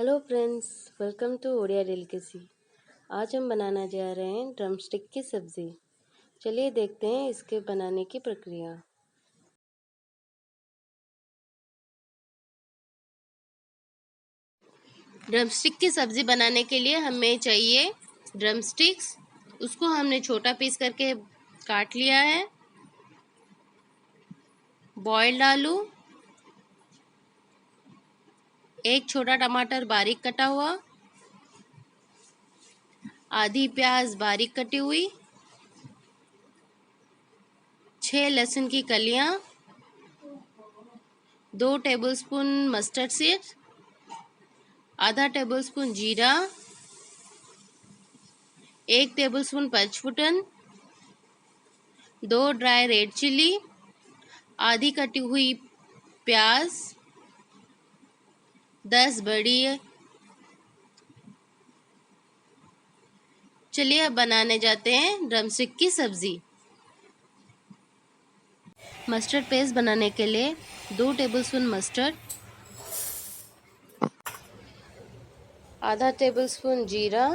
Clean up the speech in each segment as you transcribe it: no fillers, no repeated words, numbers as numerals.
Hello friends, welcome to Odia delicacy. आज हम बनाना जा रहे हैं ड्रमस्टिक की सब्ज़ी। चलिए देखते हैं इसके बनाने की प्रक्रिया। ड्रमस्टिक की सब्ज़ी बनाने के लिए हमें चाहिए ड्रमस्टिक्स। उसको हमने छोटा पीस करके काट लिया है। बॉइल्ड आलू, एक छोटा टमाटर बारीक कटा हुआ, आधी प्याज बारीक कटी हुई, 6 लहसुन की कलियां, 2 टेबलस्पून मस्टर्ड सीड्स, आधा टेबलस्पून जीरा, 1 टेबलस्पून पचफुटन, 2 ड्राई रेड चिली, आधी कटी हुई प्याज, 10 बड़ी। चलिए अब बनाने जाते हैं ड्रमस्टिक की सब्ज़ी। मस्टर्ड पेस्ट बनाने के लिए 2 टेबलस्पून मस्टर्ड, आधा टेबलस्पून जीरा,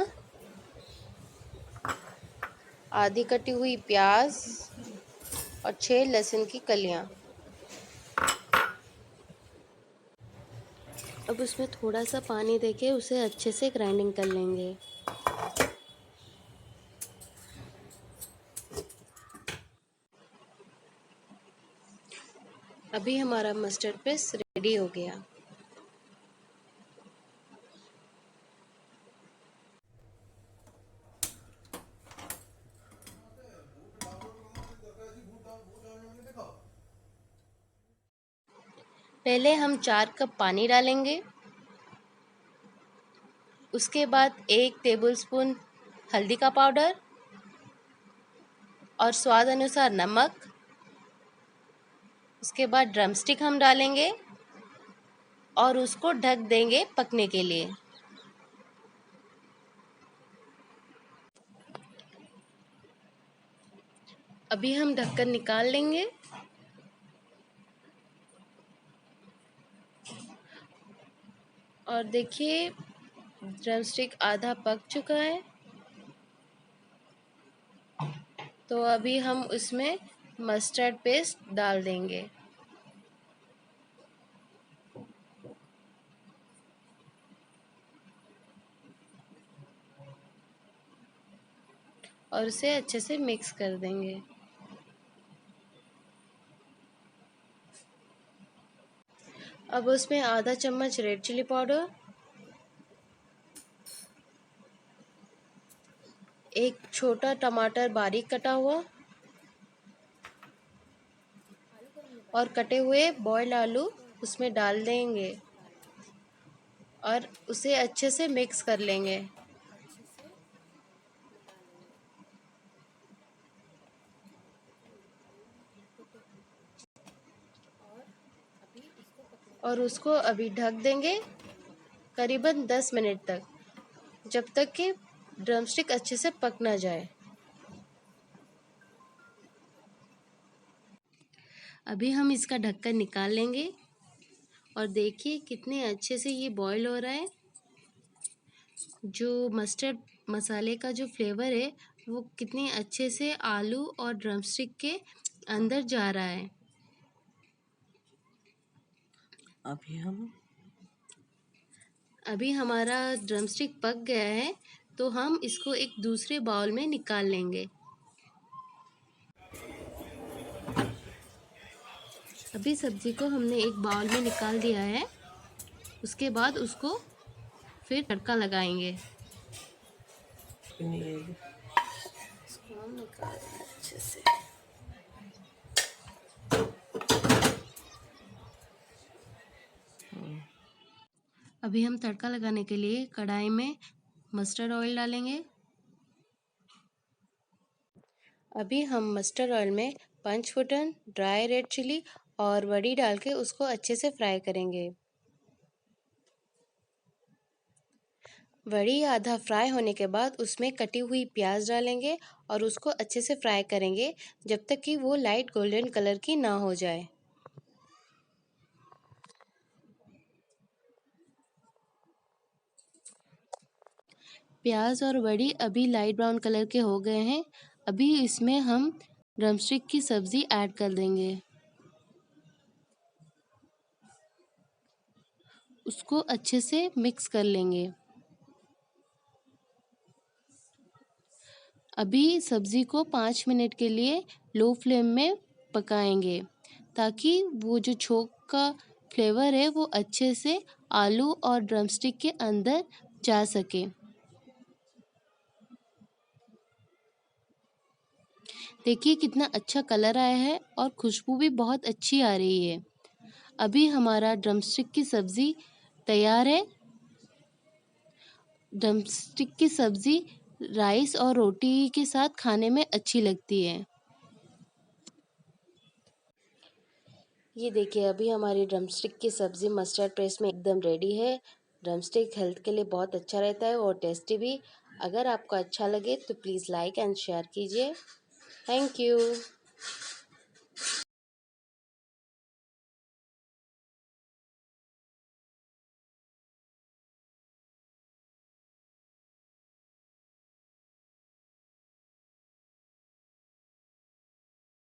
आधी कटी हुई प्याज और 6 लहसुन की कलियां। अब उसमें थोड़ा सा पानी देके उसे अच्छे से ग्राइंडिंग कर लेंगे। अभी हमारा मस्टर्ड पेस्ट रेडी हो गया। पहले हम 4 कप पानी डालेंगे। उसके बाद 1 टेबलस्पून हल्दी का पाउडर और स्वाद अनुसार नमक। उसके बाद ड्रमस्टिक हम डालेंगे और उसको ढक देंगे पकने के लिए। अभी हम ढक्कन निकाल लेंगे और देखिए ड्रमस्टिक आधा पक चुका है। तो अभी हम उसमें मस्टर्ड पेस्ट डाल देंगे और उसे अच्छे से मिक्स कर देंगे। अब उसमें आधा चम्मच रेड चिली पाउडर, एक छोटा टमाटर बारीक कटा हुआ और कटे हुए बॉइल्ड आलू उसमें डाल देंगे और उसे अच्छे से मिक्स कर लेंगे। और उसको अभी ढक देंगे करीबन 10 मिनट तक, जब तक कि ड्रमस्टिक अच्छे से पक ना जाए। अभी हम इसका ढक्कन निकाल लेंगे और देखिए कितने अच्छे से ये बॉईल हो रहा है। जो मस्टर्ड मसाले का जो फ्लेवर है वो कितने अच्छे से आलू और ड्रमस्टिक के अंदर जा रहा है। अभी हमारा ड्रमस्टिक पक गया है तो हम इसको एक दूसरे बाउल में निकाल लेंगे। अभी सब्जी को हमने एक बाउल में निकाल दिया है। उसके बाद उसको फिर तड़का लगाएंगे। इसको हम निकाल देंगे अच्छे से। अभी हम तड़का लगाने के लिए कढ़ाई में मस्टर्ड ऑयल डालेंगे। अभी हम मस्टर्ड ऑयल में पंचफुटन, ड्राई रेड चिली और वड़ी डाल के उसको अच्छे से फ्राई करेंगे। वड़ी आधा फ्राई होने के बाद उसमें कटी हुई प्याज डालेंगे और उसको अच्छे से फ्राई करेंगे जब तक कि वो लाइट गोल्डन कलर की ना हो जाए। प्याज और बड़ी अभी लाइट ब्राउन कलर के हो गए हैं। अभी इसमें हम ड्रमस्टिक की सब्ज़ी ऐड कर देंगे। उसको अच्छे से मिक्स कर लेंगे। अभी सब्ज़ी को 5 मिनट के लिए लो फ्लेम में पकाएंगे, ताकि वो जो छोंक का फ्लेवर है वो अच्छे से आलू और ड्रमस्टिक के अंदर जा सके। देखिए कितना अच्छा कलर आया है और खुशबू भी बहुत अच्छी आ रही है। अभी हमारा ड्रमस्टिक की सब्ज़ी तैयार है। ड्रमस्टिक की सब्ज़ी राइस और रोटी के साथ खाने में अच्छी लगती है। ये देखिए अभी हमारी ड्रमस्टिक की सब्ज़ी मस्टर्ड पेस्ट में एकदम रेडी है। ड्रमस्टिक हेल्थ के लिए बहुत अच्छा रहता है और टेस्टी भी। अगर आपको अच्छा लगे तो प्लीज़ लाइक एंड शेयर कीजिए। Thank you.